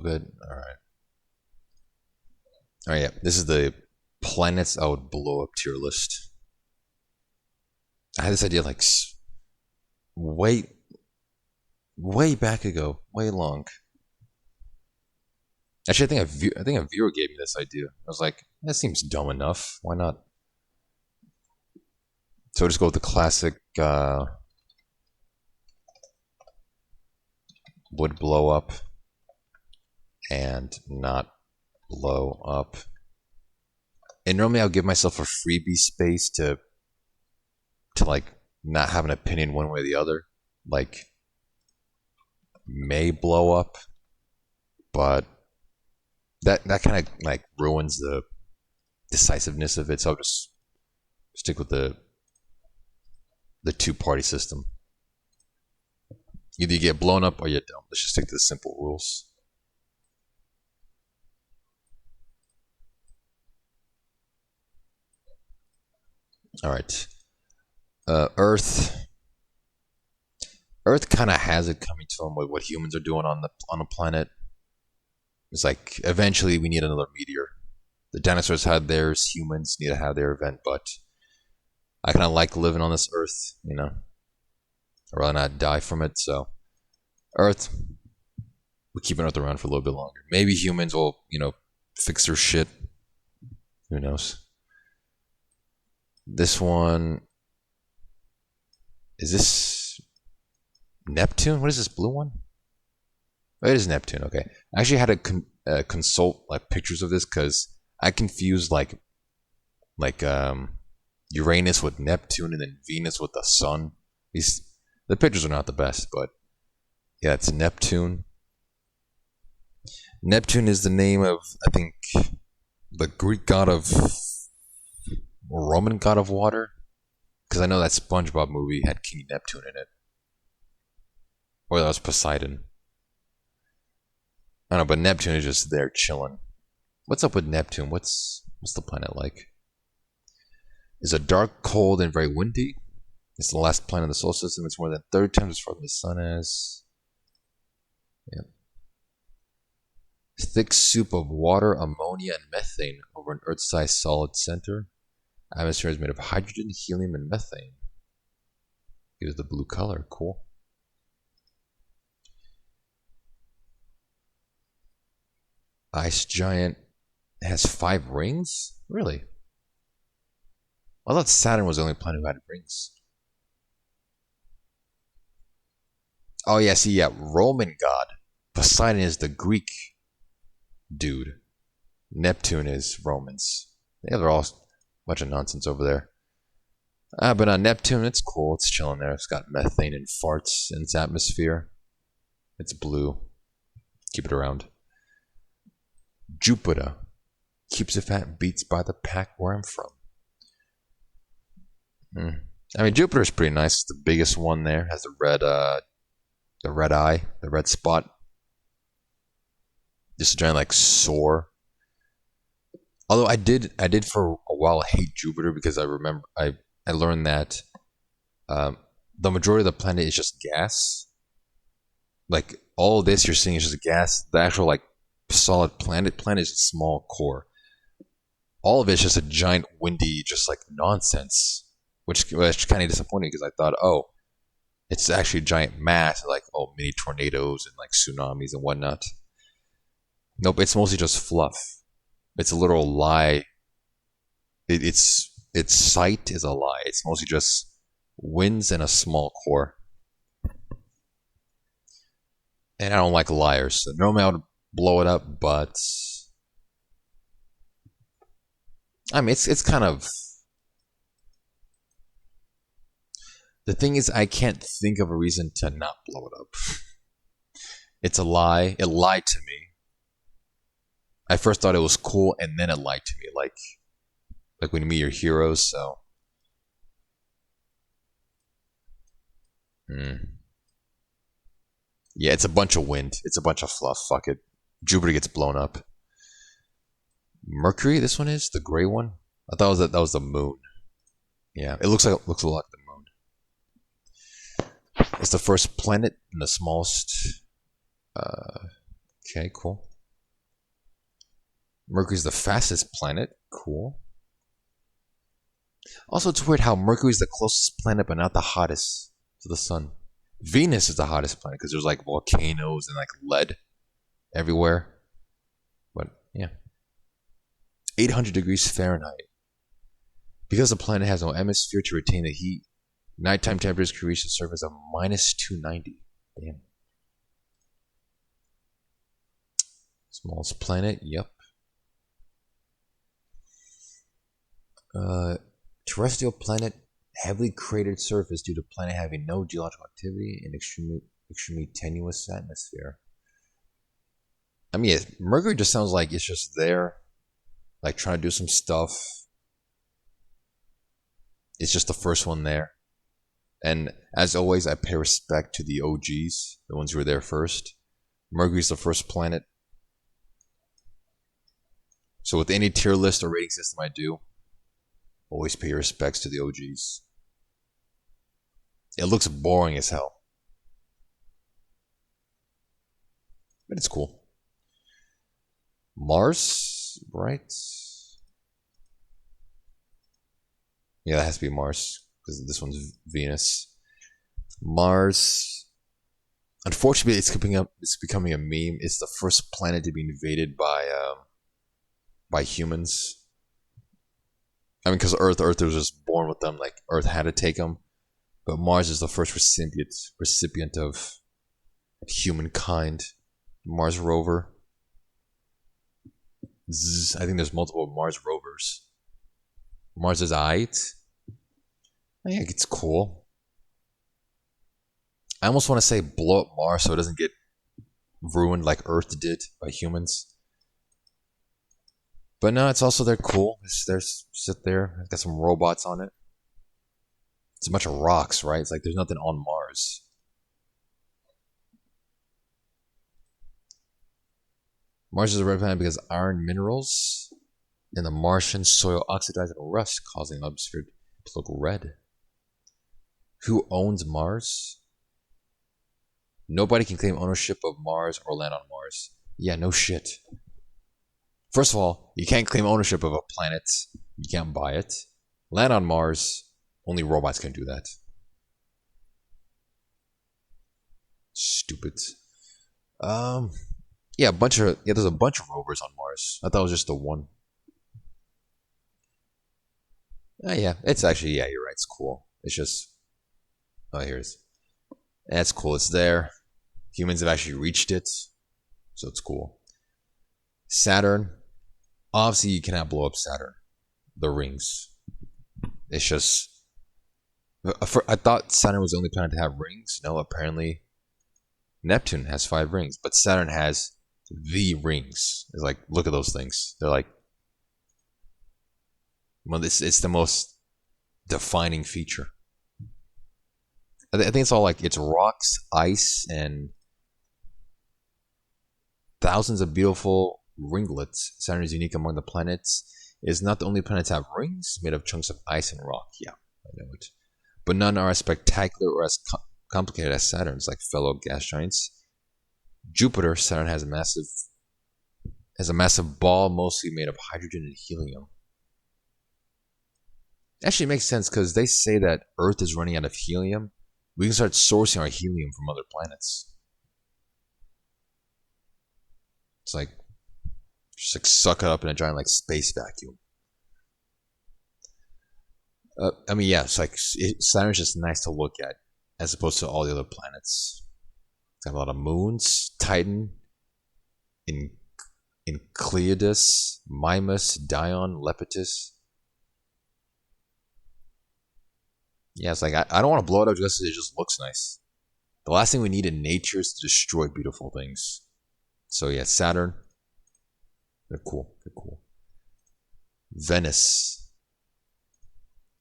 Good. All right. All right. Yeah. This is the planets I would blow up tier list. I had this idea like way, way back ago, way long. Actually, I think a viewer gave me this idea. I was like, that seems dumb enough. Why not? So we'll just go with the classic. Would blow up and not blow up. And normally I'll give myself a freebie space to like not have an opinion one way or the other. Like may blow up, but that kind of like ruins the decisiveness of it. So I'll just stick with the two-party system. Either you get blown up or you don't. Let's just stick to the simple rules. All right. Earth. Earth kind of has it coming to them with what humans are doing on the planet. It's like eventually we need another meteor. The dinosaurs had theirs. Humans need to have their event, but I kind of like living on this Earth. You know, I'd rather not die from it. So, Earth. We're keeping Earth around for a little bit longer. Maybe humans will, fix their shit. Who knows? This one. Is this Neptune? What is this blue one? Oh, it is Neptune. Okay. I actually had to consult like pictures of this because I confused like Uranus with Neptune and then Venus with the Sun. The pictures are not the best, but yeah, it's Neptune. Neptune is the name of, I think, the Greek god of, or Roman god of water. Because I know that SpongeBob movie had King Neptune in it. Or that was Poseidon. I don't know, but Neptune is just there chilling. What's up with Neptune? What's the planet like? It's a dark, cold, and very windy. It's the last planet of the solar system. It's more than 30 times as far as the sun is. Yep. Thick soup of water, ammonia, and methane over an Earth-sized solid center. Atmosphere is made of hydrogen, helium, and methane. Gives the blue color. Cool. Ice giant has 5 rings? Really? I thought Saturn was the only planet who had rings. Oh yeah, see, yeah, Roman god. Poseidon is the Greek dude. Neptune is Romans. Yeah, they're all a bunch of nonsense over there. But Neptune, it's cool. It's chilling there. It's got methane and farts in its atmosphere. It's blue. Keep it around. Jupiter keeps it fat, beats by the pack where I'm from. I mean, Jupiter's pretty nice. It's the biggest one there. Has the red eye, the red spot. Just a giant like sore. Although I did for a while hate Jupiter because I remember I learned that the majority of the planet is just gas. Like all of this you're seeing is just gas. The actual like solid planet is a small core. All of it's just a giant windy, just like nonsense, which kind of disappointing because I thought, oh, it's actually a giant mass, like mini tornadoes and like tsunamis and whatnot. Nope, it's mostly just fluff. It's a literal lie. Its sight is a lie. It's mostly just winds and a small core. And I don't like liars. So normally I would blow it up, but I mean it's kind of, the thing is I can't think of a reason to not blow it up. It's a lie. It lied to me. I first thought it was cool, and then it lied to me, like when you meet your heroes. So, yeah, it's a bunch of wind. It's a bunch of fluff. Fuck it. Jupiter gets blown up. Mercury, this one is the gray one. I thought that was the moon. Yeah, it looks a lot like the moon. It's the first planet and the smallest. Okay, cool. Mercury's the fastest planet. Cool. Also, it's weird how Mercury's the closest planet, but not the hottest to the sun. Venus is the hottest planet because there's like volcanoes and like lead everywhere. But yeah, 800 degrees Fahrenheit. Because the planet has no atmosphere to retain the heat, nighttime temperatures can reach the surface of minus 290. Damn. Smallest planet, yep. Terrestrial planet, heavily cratered surface due to planet having no geological activity and extremely tenuous atmosphere. I mean, Mercury just sounds like it's just there, like trying to do some stuff. It's just the first one there. And as always, I pay respect to the OGs, the ones who were there first. Mercury's the first planet. So with any tier list or rating system I do, always pay respects to the OGs. It looks boring as hell, but it's cool. Mars, right? Yeah, that has to be Mars because this one's Venus. Mars. Unfortunately, it's becoming a meme. It's the first planet to be invaded by humans. I mean, because Earth was just born with them. Like Earth had to take them, but Mars is the first recipient of humankind. Mars rover. I think there's multiple Mars rovers. Mars is aight. I think it's cool. I almost want to say blow up Mars so it doesn't get ruined like Earth did by humans. But no, it's also they're cool. There's sit there. It's got some robots on it. It's a bunch of rocks, right? It's like there's nothing on Mars. Mars is a red planet because iron minerals in the Martian soil oxidize and rust, causing the atmosphere to look red. Who owns Mars? Nobody can claim ownership of Mars or land on Mars. Yeah, no shit. First of all, you can't claim ownership of a planet. You can't buy it. Land on Mars, only robots can do that. Stupid. Yeah, there's a bunch of rovers on Mars. I thought it was just the one. Yeah, it's actually, yeah, you're right. It's cool. It's just, here's, that's cool. It's there. Humans have actually reached it, so it's cool. Saturn. Obviously, you cannot blow up Saturn. The rings. It's just. I thought Saturn was the only planet to have rings. No, apparently Neptune has 5 rings, but Saturn has the rings. It's like, look at those things. They're like, well, it's the most defining feature. I think it's all like, it's rocks, ice, and thousands of beautiful ringlets. Saturn is unique among the planets. It is not the only planet to have rings made of chunks of ice and rock. Yeah, I know it. But none are as spectacular or as complicated as Saturn's, like fellow gas giants. Jupiter, Saturn has a massive ball mostly made of hydrogen and helium. Actually, it makes sense because they say that Earth is running out of helium. We can start sourcing our helium from other planets. It's like just like suck it up in a giant like space vacuum. I mean, yeah, it's like Saturn's just nice to look at as opposed to all the other planets. It's got a lot of moons. Titan, Enceladus, Mimas, Dion, Lepidus. Yeah, it's like I don't want to blow it up just because it just looks nice. The last thing we need in nature is to destroy beautiful things. So yeah, Saturn. They're cool. They're cool. Venus.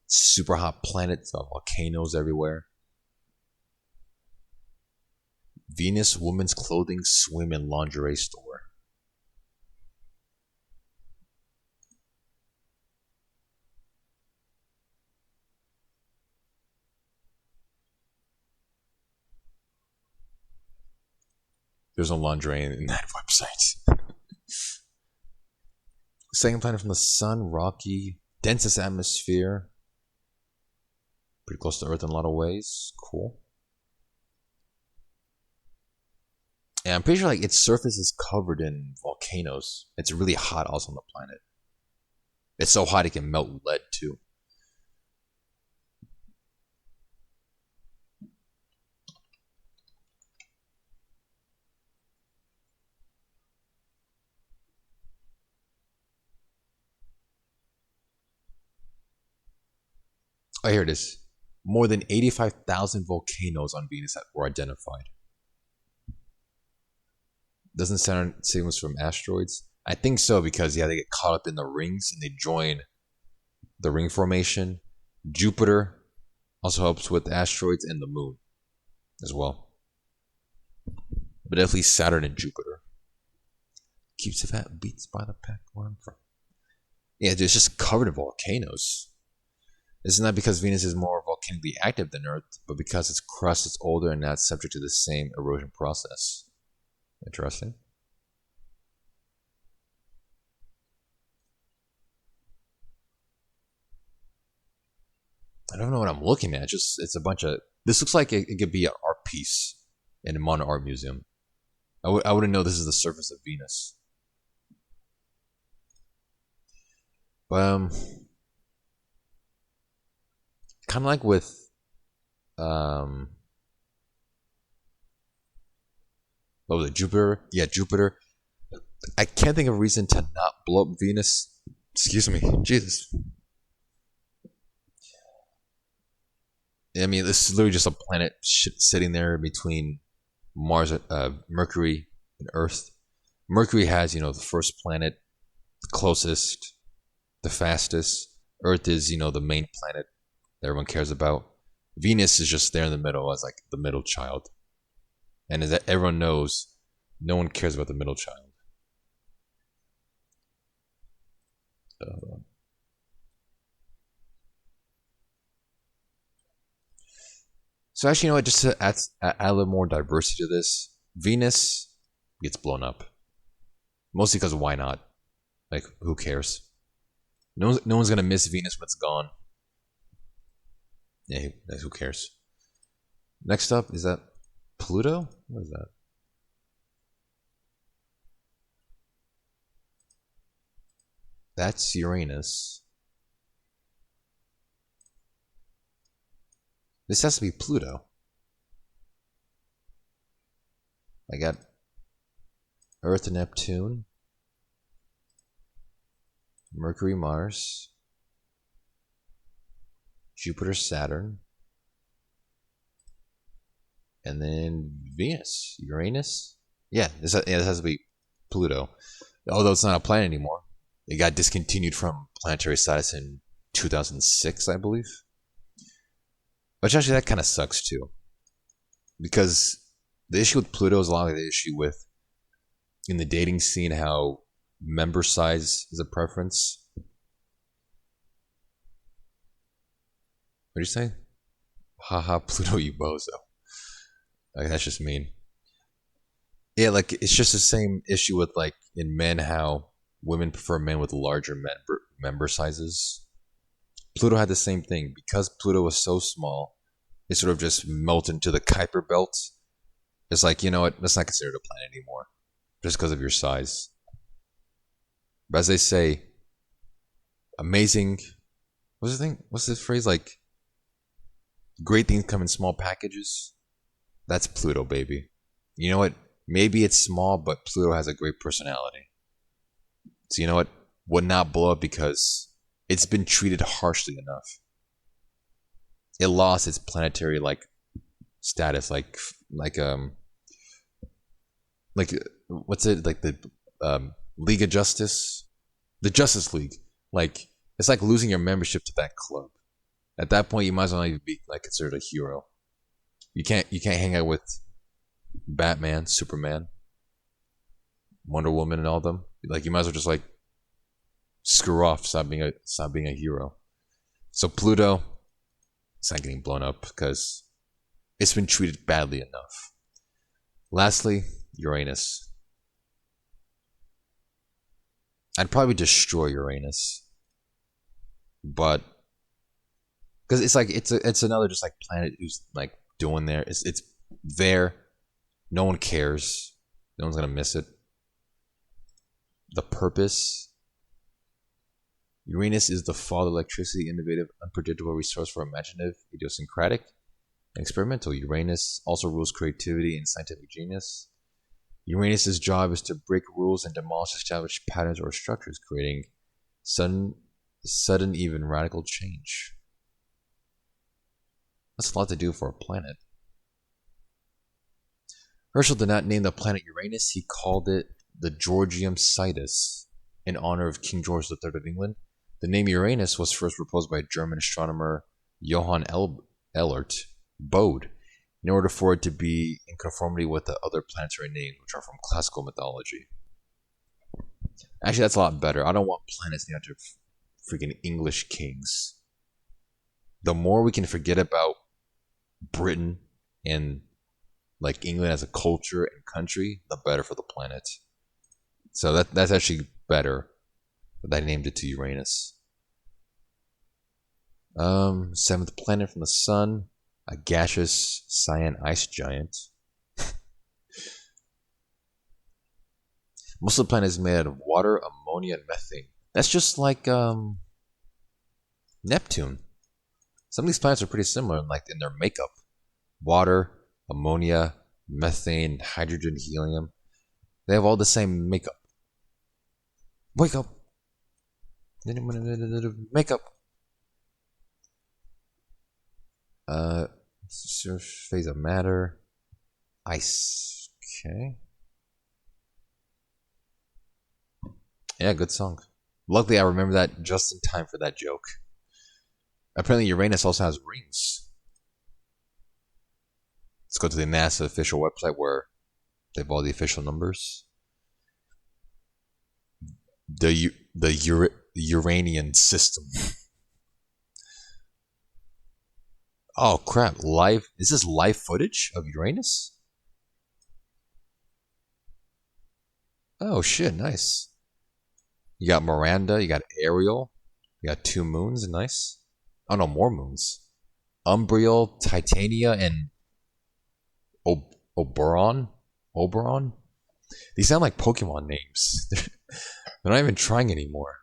Super hot planet. Volcanoes everywhere. Venus women's clothing, swim, and lingerie store. There's no lingerie in that website. Second planet from the sun, rocky, densest atmosphere. Pretty close to Earth in a lot of ways. Cool. And I'm pretty sure like its surface is covered in volcanoes. It's really hot also on the planet. It's so hot it can melt lead too. Oh, here it is. More than 85,000 volcanoes on Venus that were identified. Doesn't sound same as from asteroids. I think so because yeah, they get caught up in the rings and they join the ring formation. Jupiter also helps with asteroids and the moon as well. But definitely Saturn and Jupiter. Keeps the fat, beats by the pack where I'm from. Yeah, it's just covered in volcanoes. This is not because Venus is more volcanically active than Earth, but because its crust is older and not subject to the same erosion process. Interesting. I don't know what I'm looking at. It's a bunch of. This looks like it could be an art piece in a modern art museum. I wouldn't know this is the surface of Venus. But kind of like with what was it, Jupiter? Yeah, Jupiter. I can't think of a reason to not blow up Venus. Excuse me, Jesus. I mean, this is literally just a planet sitting there between Mars, Mercury, and Earth. Mercury has, the first planet, the closest, the fastest. Earth is, the main planet that everyone cares about. Venus is just there in the middle as like the middle child. And as everyone knows, no one cares about the middle child. So actually, just to add a little more diversity to this, Venus gets blown up. Mostly because why not? Like, who cares? No one's gonna miss Venus when it's gone. Yeah, who cares? Next up, is that Pluto? What is that? That's Uranus. This has to be Pluto. I got Earth and Neptune, Mercury, Mars, Jupiter, Saturn, and then Venus, Uranus. Yeah, this has to be Pluto. Although it's not a planet anymore. It got discontinued from planetary status in 2006, I believe. Which actually, that kind of sucks too. Because the issue with Pluto is a lot like the issue with in the dating scene how member size is a preference. What do you say? Haha, Pluto, you bozo. Like, that's just mean. Yeah, like it's just the same issue with like in men how women prefer men with larger member sizes. Pluto had the same thing because Pluto was so small. It sort of just melted into the Kuiper belt. It's like, you know what? Let's not consider it a planet anymore, just because of your size. But as they say, amazing. What's the thing? What's this phrase? Like, great things come in small packages. That's Pluto, baby. You know what? Maybe it's small, but Pluto has a great personality. So you know what? Would not blow up because it's been treated harshly enough. It lost its planetary like status, like what's it like the League of Justice, the Justice League. Like it's like losing your membership to that club. At that point, you might as well not even be like considered a hero. You can't hang out with Batman, Superman, Wonder Woman, and all them. Like you might as well just like screw off, stop being a hero. So Pluto, it's not getting blown up because it's been treated badly enough. Lastly, Uranus. I'd probably destroy Uranus, but because it's like it's another just like planet who's like doing there. It's there. No one cares. No one's gonna miss it. The purpose. Uranus is the father of electricity, innovative, unpredictable, resourceful, imaginative, idiosyncratic, and experimental. Uranus also rules creativity and scientific genius. Uranus's job is to break rules and demolish established patterns or structures, creating sudden, even radical change. That's a lot to do for a planet. Herschel did not name the planet Uranus. He called it the Georgium Sidus in honor of King George III of England. The name Uranus was first proposed by German astronomer Johann Elert Bode in order for it to be in conformity with the other planetary names, which are from classical mythology. Actually, that's a lot better. I don't want planets named after freaking English kings. The more we can forget about Britain and like England as a culture and country, the better for the planet. So that's actually better. But I named it to Uranus. Seventh planet from the sun, a gaseous cyan ice giant. Most of the planet is made out of water, ammonia, and methane. That's just like Neptune. Some of these planets are pretty similar, like in their makeup: water, ammonia, methane, hydrogen, helium. They have all the same makeup. Wake up. Makeup. Phase of matter. Ice. Okay. Yeah, good song. Luckily, I remember that just in time for that joke. Apparently, Uranus also has rings. Let's go to the NASA official website where they have all the official numbers. The Uranian system. Oh crap! Is this live footage of Uranus? Oh shit! Nice. You got Miranda. You got Ariel. You got 2 moons. Nice. Oh no, more moons. Umbriel, Titania, and Oberon. Oberon. These sound like Pokemon names. They're not even trying anymore.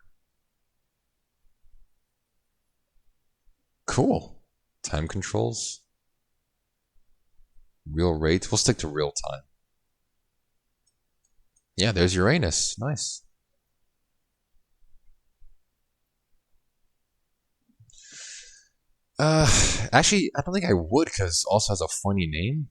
Cool. Time controls. Real rates. We'll stick to real time. Yeah, there's Uranus. Nice. Actually, I don't think I would because it also has a funny name.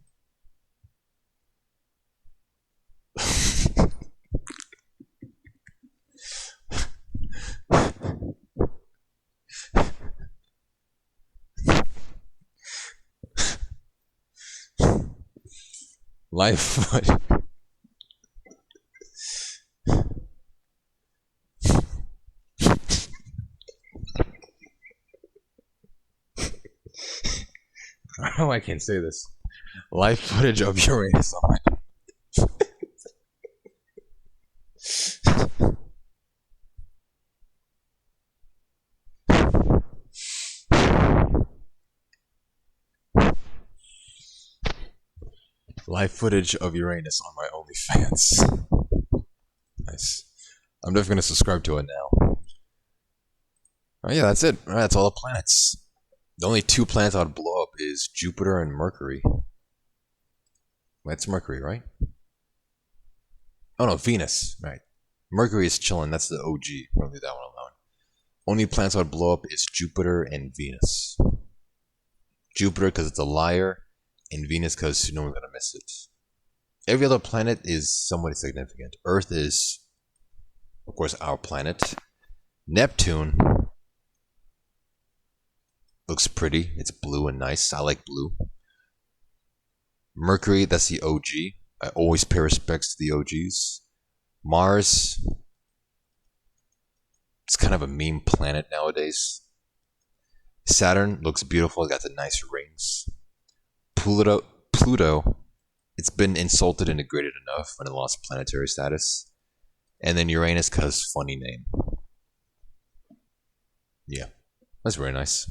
Life. Oh, I can't say this. Live footage of Uranus on my. Live footage of Uranus on my OnlyFans. Nice. I'm definitely going to subscribe to it now. Oh yeah, that's it. Alright, that's all the planets. The only 2 planets I would blow up is Jupiter and Mercury. That's Mercury, right? Oh no, Venus. Right. Mercury is chilling. That's the OG. We'll leave that one alone. Only planets I would blow up is Jupiter and Venus. Jupiter because it's a liar, and Venus because no one's gonna miss it. Every other planet is somewhat significant. Earth is, of course, our planet. Neptune looks pretty. It's blue and nice. I like blue. Mercury, that's the OG. I always pay respects to the OGs. Mars, it's kind of a meme planet nowadays. Saturn looks beautiful. It got the nice rings. Pluto, it's been insulted and degraded enough when it lost planetary status. and then Uranus because funny name. Yeah, that's very nice.